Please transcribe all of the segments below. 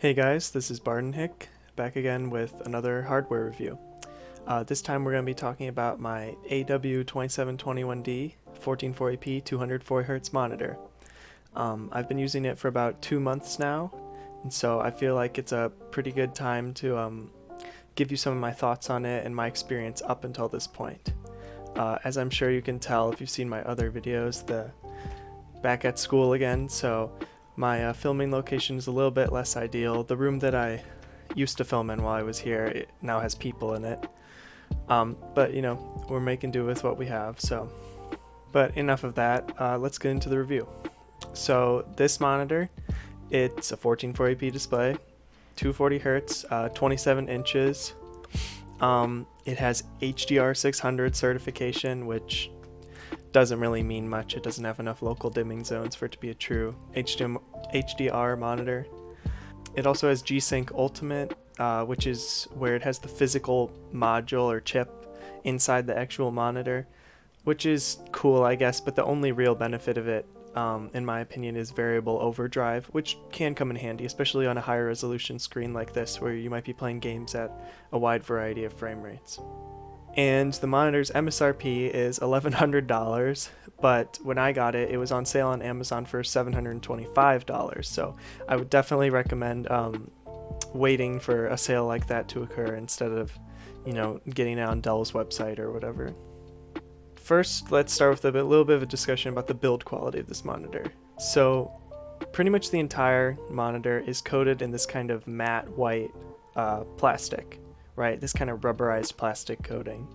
Hey guys, this is Bardenhick, back again with another hardware review. This time we're going to be talking about my AW2721D 1440p 240hz monitor. I've been using it for about 2 months now, and so I feel like it's a pretty good time to give you some of my thoughts on it and my experience up until this point. As I'm sure you can tell if you've seen my other videos, back at school again, so my filming location is a little bit less ideal. The room that I used to film in while I was here, it now has people in it. But you know, we're making do with what we have, so. But enough of that, let's get into the review. So this monitor, it's a 1440p display, 240 hertz, 27 inches. It has HDR 600 certification, which doesn't really mean much. It doesn't have enough local dimming zones for it to be a true HDR monitor. It also has G-Sync Ultimate, which is where it has the physical module or chip inside the actual monitor, which is cool, I guess, but the only real benefit of it, in my opinion, is variable overdrive, which can come in handy, especially on a higher resolution screen like this, where you might be playing games at a wide variety of frame rates. And the monitor's MSRP is $1,100, but when I got it, it was on sale on Amazon for $725, so I would definitely recommend waiting for a sale like that to occur instead of, you know, getting it on Dell's website or whatever. First, let's start with a little bit of a discussion about the build quality of this monitor. So, pretty much the entire monitor is coated in this kind of matte white plastic. Right, this kind of rubberized plastic coating.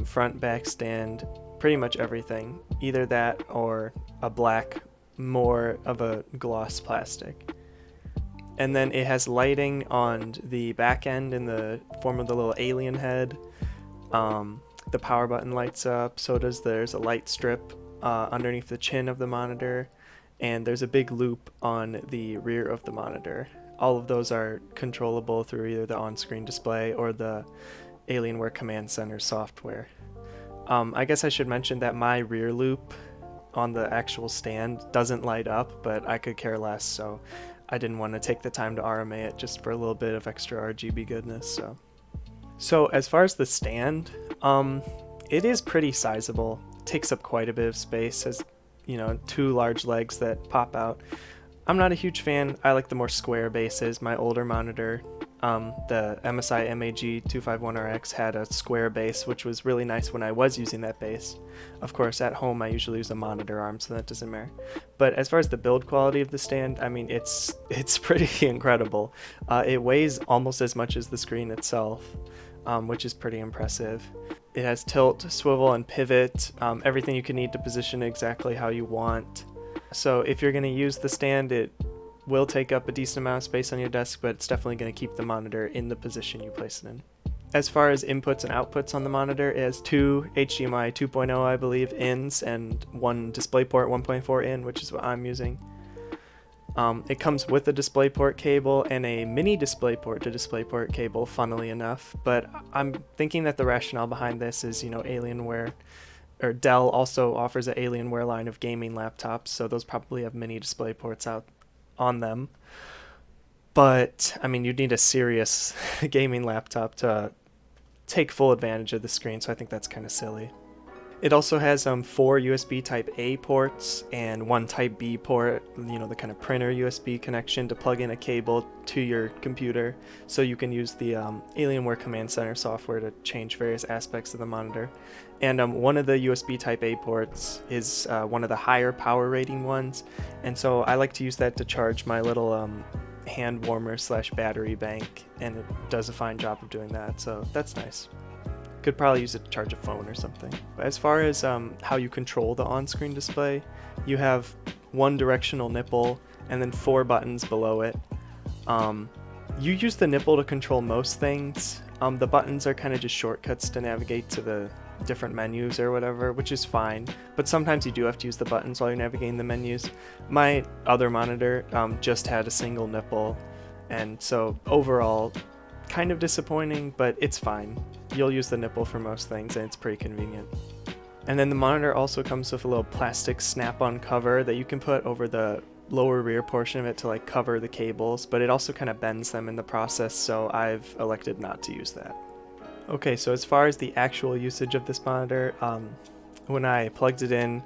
Front, back stand, pretty much everything. Either that or a black, more of a gloss plastic. And then it has lighting on the back end in the form of the little alien head. The power button lights up, so does there's a light strip underneath the chin of the monitor, and there's a big loop on the rear of the monitor. All of those are controllable through either the on-screen display or the Alienware Command Center software. I guess I should mention that my rear loop on the actual stand doesn't light up, but I could care less, so I didn't want to take the time to RMA it just for a little bit of extra RGB goodness. So as far as the stand, it is pretty sizable. It takes up quite a bit of space, has, you know, 2 large legs that pop out. I'm not a huge fan. I like the more square bases. My older monitor, the MSI MAG251RX, had a square base, which was really nice when I was using that base. Of course, at home I usually use a monitor arm, so that doesn't matter. But as far as the build quality of the stand, I mean, it's pretty incredible. It weighs almost as much as the screen itself, which is pretty impressive. It has tilt, swivel, and pivot, everything you can need to position exactly how you want. So if you're going to use the stand, it will take up a decent amount of space on your desk, but it's definitely going to keep the monitor in the position you place it in. As far as inputs and outputs on the monitor, it has 2 HDMI 2.0, I believe, ins and 1 DisplayPort 1.4 in, which is what I'm using. It comes with a DisplayPort cable and a mini DisplayPort to DisplayPort cable, funnily enough, but I'm thinking that the rationale behind this is, you know, Alienware, or Dell also offers an Alienware line of gaming laptops, so those probably have mini display ports out on them. But, I mean, you'd need a serious gaming laptop to take full advantage of the screen, so I think that's kind of silly. It also has 4 USB Type A ports and 1 Type B port, you know, the kind of printer USB connection to plug in a cable to your computer, so you can use the Alienware Command Center software to change various aspects of the monitor. And one of the USB Type A ports is one of the higher power rating ones, and so I like to use that to charge my little hand warmer / battery bank, and it does a fine job of doing that, so that's nice. Could probably use it to charge a phone or something. But as far as how you control the on-screen display, you have 1 directional nipple and then 4 buttons below it. You use the nipple to control most things. The buttons are kind of just shortcuts to navigate to the different menus or whatever, which is fine, but sometimes you do have to use the buttons while you're navigating the menus. My other monitor just had a single nipple, and so overall kind of disappointing, but it's fine. You'll use the nipple for most things, and it's pretty convenient. And then the monitor also comes with a little plastic snap-on cover that you can put over the lower rear portion of it to like cover the cables, but it also kind of bends them in the process, so I've elected not to use that. Okay, so as far as the actual usage of this monitor, when I plugged it in,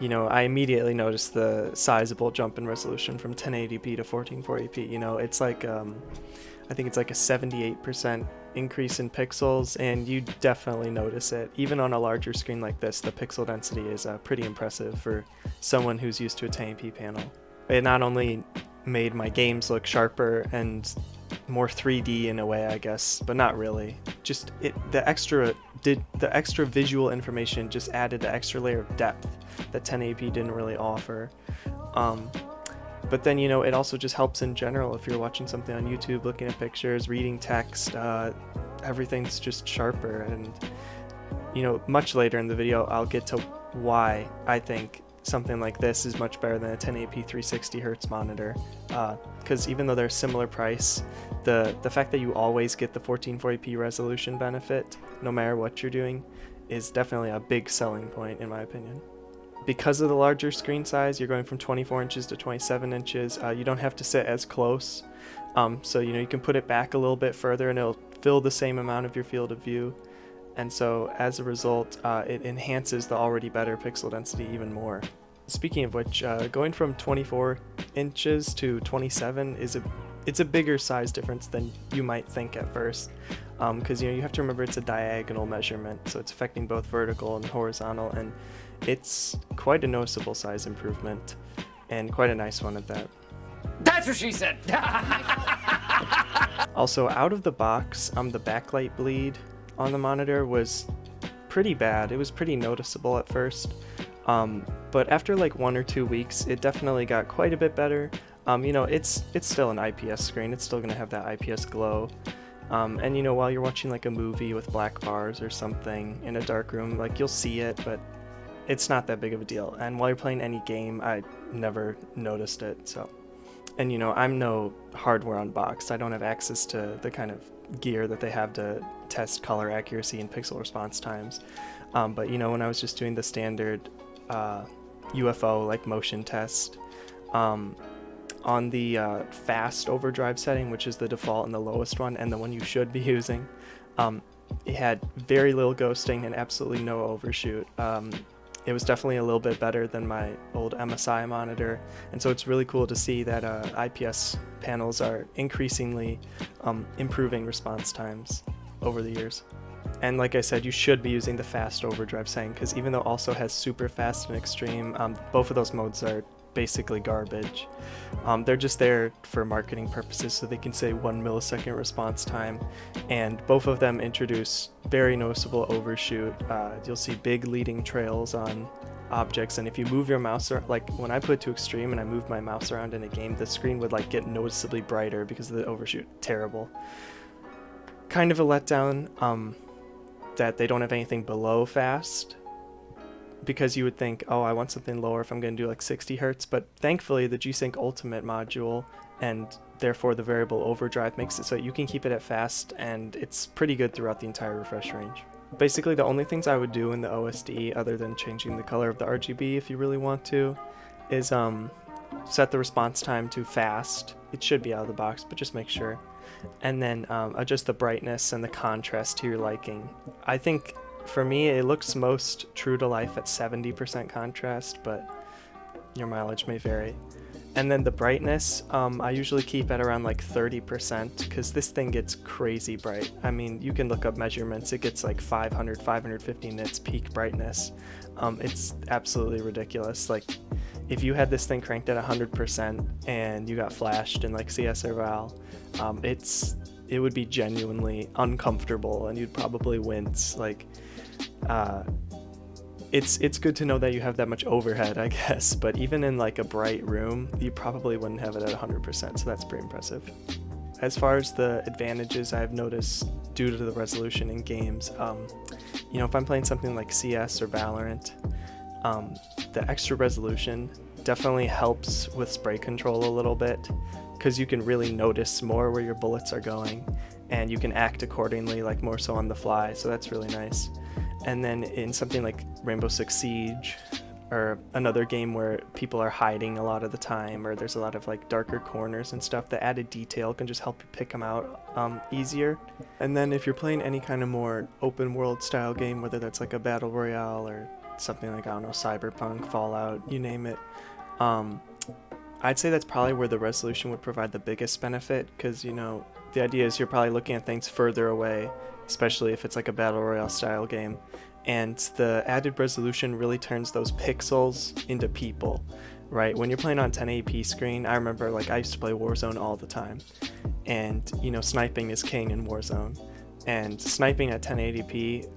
you know, I immediately noticed the sizable jump in resolution from 1080p to 1440p. You know, it's like, I think it's like a 78% increase in pixels, and you definitely notice it. Even on a larger screen like this, the pixel density is pretty impressive for someone who's used to a 1080p panel. It not only made my games look sharper and more 3D in a way, I guess, but not really. Just the extra visual information just added an extra layer of depth that 1080p didn't really offer. But then, you know, it also just helps in general if you're watching something on YouTube, looking at pictures, reading text, everything's just sharper. And, you know, much later in the video, I'll get to why I think something like this is much better than a 1080p 360Hz monitor, because even though they're similar price, the fact that you always get the 1440p resolution benefit no matter what you're doing is definitely a big selling point in my opinion. Because of the larger screen size, you're going from 24 inches to 27 inches. You don't have to sit as close, so you know, you can put it back a little bit further and it'll fill the same amount of your field of view. And so as a result, it enhances the already better pixel density even more. Speaking of which, going from 24 inches to 27 it's a bigger size difference than you might think at first, because you know, you have to remember it's a diagonal measurement, so it's affecting both vertical and horizontal, and it's quite a noticeable size improvement, and quite a nice one at that. That's what she said! Also, out of the box, the backlight bleed on the monitor was pretty bad. It was pretty noticeable at first, but after like 1 or 2 weeks, it definitely got quite a bit better. You know, it's still an IPS screen. It's still gonna have that IPS glow. And you know, while you're watching like a movie with black bars or something in a dark room, like you'll see it, but it's not that big of a deal. And while you're playing any game, I never noticed it. So, and you know, I'm no hardware unboxed. I don't have access to the kind of gear that they have to test color accuracy and pixel response times. But you know, when I was just doing the standard UFO like motion test, on the fast overdrive setting, which is the default and the lowest one, and the one you should be using, it had very little ghosting and absolutely no overshoot. It was definitely a little bit better than my old MSI monitor, and so it's really cool to see that IPS panels are increasingly improving response times over the years. And like I said, you should be using the fast overdrive setting, because even though it also has super fast and extreme, both of those modes are basically garbage. They're just there for marketing purposes, so they can say 1 millisecond response time, and both of them introduce very noticeable overshoot. You'll see big leading trails on objects, and if you move your mouse around, like when I put it to extreme and I moved my mouse around in a game, the screen would like get noticeably brighter because of the overshoot. Terrible. Kind of a letdown that they don't have anything below fast, because you would think, oh, I want something lower if I'm going to do like 60 Hertz, but thankfully the G-Sync Ultimate module and therefore the variable overdrive makes it so you can keep it at fast, and it's pretty good throughout the entire refresh range. Basically the only things I would do in the OSD, other than changing the color of the RGB if you really want to, is set the response time to fast. It should be out of the box, but just make sure. And then adjust the brightness and the contrast to your liking. I think for me it looks most true to life at 70% contrast, but your mileage may vary. And then the brightness, I usually keep at around like 30%, because this thing gets crazy bright. I mean, you can look up measurements, it gets like 500, 550 nits peak brightness. It's absolutely ridiculous. Like, if you had this thing cranked at 100% and you got flashed in like CS or Val, it would be genuinely uncomfortable and you'd probably wince. Like, it's good to know that you have that much overhead, I guess, but even in like a bright room, you probably wouldn't have it at 100%, so that's pretty impressive. As far as the advantages I've noticed due to the resolution in games, you know, if I'm playing something like CS or Valorant, the extra resolution definitely helps with spray control a little bit, because you can really notice more where your bullets are going, and you can act accordingly, like more so on the fly, so that's really nice. And then in something like Rainbow Six Siege, or another game where people are hiding a lot of the time, or there's a lot of like darker corners and stuff, the added detail can just help you pick them out easier. And then if you're playing any kind of more open world style game, whether that's like a battle royale or something like, I don't know, Cyberpunk, Fallout, you name it, I'd say that's probably where the resolution would provide the biggest benefit, because, you know, the idea is you're probably looking at things further away, especially if it's like a battle royale style game. And the added resolution really turns those pixels into people, right? When you're playing on 1080p screen, I remember like I used to play Warzone all the time, and you know, sniping is king in Warzone. And sniping at 1080p,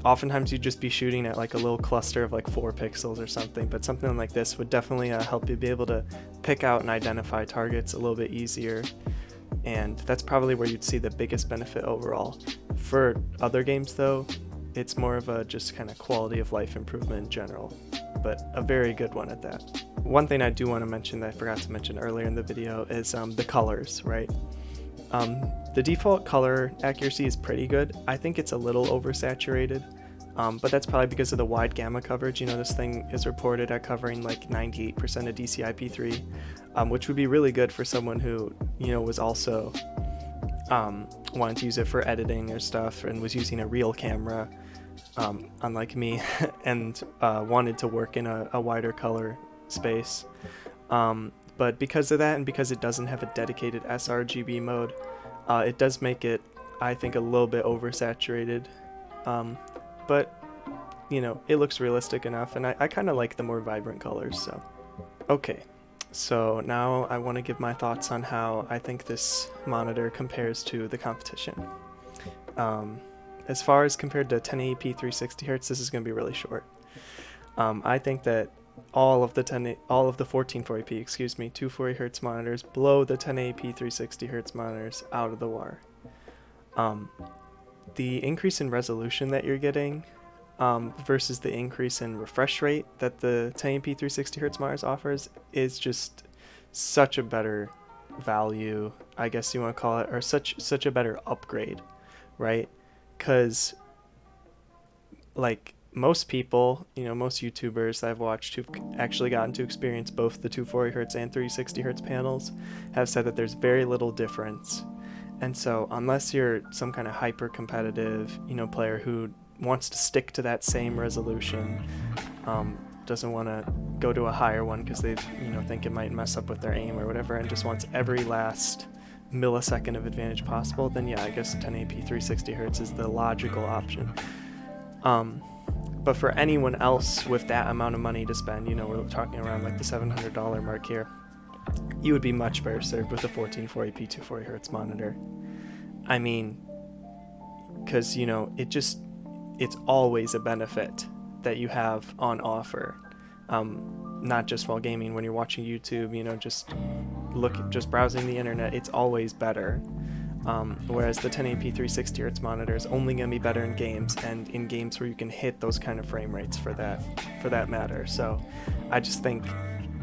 oftentimes you'd just be shooting at like a little cluster of like 4 pixels or something, but something like this would definitely help you be able to pick out and identify targets a little bit easier. And that's probably where you'd see the biggest benefit overall. For other games though, it's more of a just kind of quality of life improvement in general, but a very good one at that. One thing I do want to mention that I forgot to mention earlier in the video is the colors, right? The default color accuracy is pretty good. I think it's a little oversaturated, but that's probably because of the wide gamma coverage. You know, this thing is reported at covering like 98% of DCI-P3, which would be really good for someone who, you know, was also wanted to use it for editing or stuff and was using a real camera, unlike me, and wanted to work in a wider color space. But because of that, and because it doesn't have a dedicated sRGB mode, it does make it, I think, a little bit oversaturated. But, you know, it looks realistic enough, and I kind of like the more vibrant colors, so. Okay, so now I want to give my thoughts on how I think this monitor compares to the competition. As far as compared to 1080p 360Hz, this is going to be really short. I think that all of the 1440p, 240Hz monitors blow the 1080p 360Hz monitors out of the water. The increase in resolution that you're getting versus the increase in refresh rate that the 1080p 360Hz monitors offers is just such a better value, I guess you want to call it, or such a better upgrade, right? Because like most people, you know, most YouTubers that I've watched who've actually gotten to experience both the 240Hz and 360Hz panels have said that there's very little difference. And so unless you're some kind of hyper competitive, you know, player who wants to stick to that same resolution, doesn't want to go to a higher one because they, you know, think it might mess up with their aim or whatever, and just wants every last millisecond of advantage possible, then yeah, I guess 1080p 360Hz is the logical option. But for anyone else with that amount of money to spend, you know, we're talking around like the $700 mark here, you would be much better served with a 1440p 240Hz monitor. I mean, because, you know, it's always a benefit that you have on offer, not just while gaming. When you're watching YouTube, you know, just browsing the internet, it's always better. Whereas the 1080p 360Hz monitor is only going to be better in games, and in games where you can hit those kind of frame rates for that matter. So I just think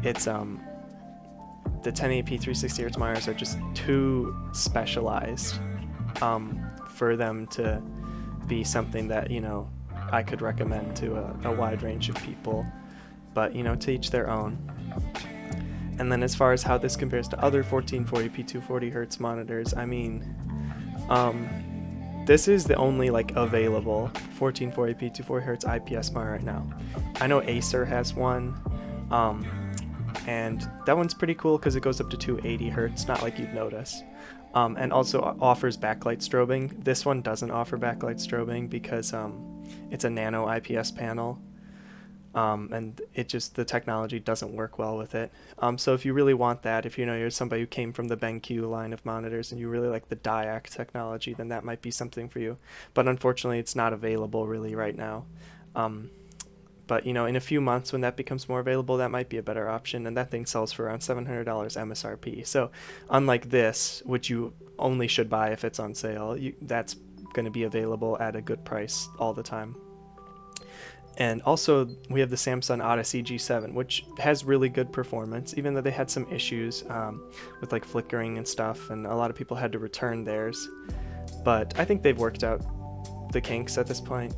it's the 1080p 360Hz monitors are just too specialized for them to be something that, you know, I could recommend to a wide range of people, but, you know, to each their own. And then as far as how this compares to other 1440p 240Hz monitors, I mean, this is the only like available 1440p 240Hz IPS monitor right now. I know Acer has one, and that one's pretty cool because it goes up to 280Hz, not like you'd notice. And also offers backlight strobing. This one doesn't offer backlight strobing because it's a nano IPS panel, and the technology doesn't work well with it. So if you really want that, if you know you're somebody who came from the BenQ line of monitors and you really like the DIAC technology, then that might be something for you. But unfortunately, it's not available really right now. But, you know, in a few months when that becomes more available, that might be a better option, and that thing sells for around $700 MSRP. So unlike this, which you only should buy if it's on sale, that's going to be available at a good price all the time. And also we have the Samsung Odyssey G7, which has really good performance, even though they had some issues with like flickering and stuff, and a lot of people had to return theirs. But I think they've worked out the kinks at this point.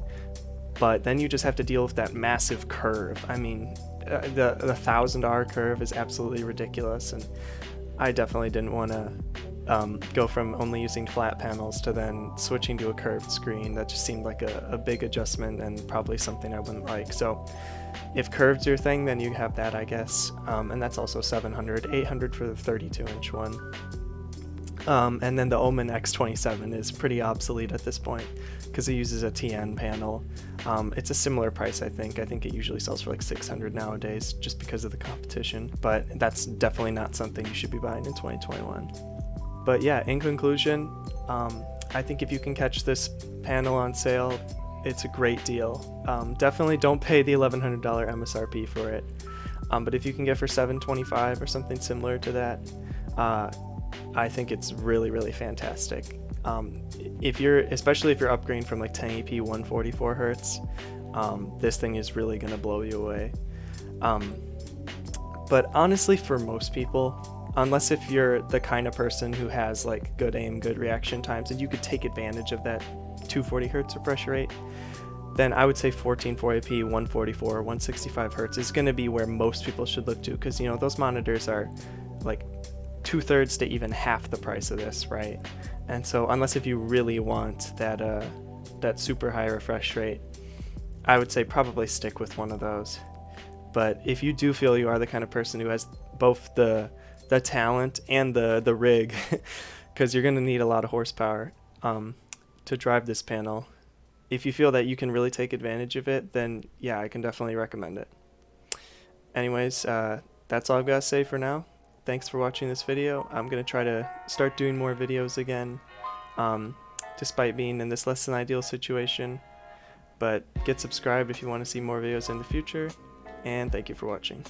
but then you just have to deal with that massive curve. I mean, the $1,000 curve is absolutely ridiculous, and I definitely didn't want to go from only using flat panels to then switching to a curved screen. That just seemed like a big adjustment and probably something I wouldn't like. So if curved's your thing, then you have that, I guess. And that's also $700, $800 for the 32-inch one. And then the Omen X27 is pretty obsolete at this point because it uses a TN panel. It's a similar price, I think. I think it usually sells for like $600 nowadays just because of the competition, but that's definitely not something you should be buying in 2021. But yeah, in conclusion, I think if you can catch this panel on sale, it's a great deal. Definitely don't pay the $1,100 MSRP for it, but if you can get for $725 or something similar to that, I think it's really, really fantastic. Especially if you're upgrading from like 1080p 144 hertz, this thing is really gonna blow you away. But honestly, for most people, unless if you're the kind of person who has like good aim, good reaction times, and you could take advantage of that 240 hertz refresh rate, then I would say 1440p 144 or 165 hertz is going to be where most people should look to, because you know those monitors are like 2/3 to even half the price of this, right? And so unless if you really want that super high refresh rate, I would say probably stick with one of those. But if you do feel you are the kind of person who has both the talent and the rig, because you're going to need a lot of horsepower to drive this panel, if you feel that you can really take advantage of it, then yeah, I can definitely recommend it. Anyways, that's all I've got to say for now. Thanks for watching this video. I'm going to try to start doing more videos again, despite being in this less than ideal situation. But get subscribed if you want to see more videos in the future, and thank you for watching.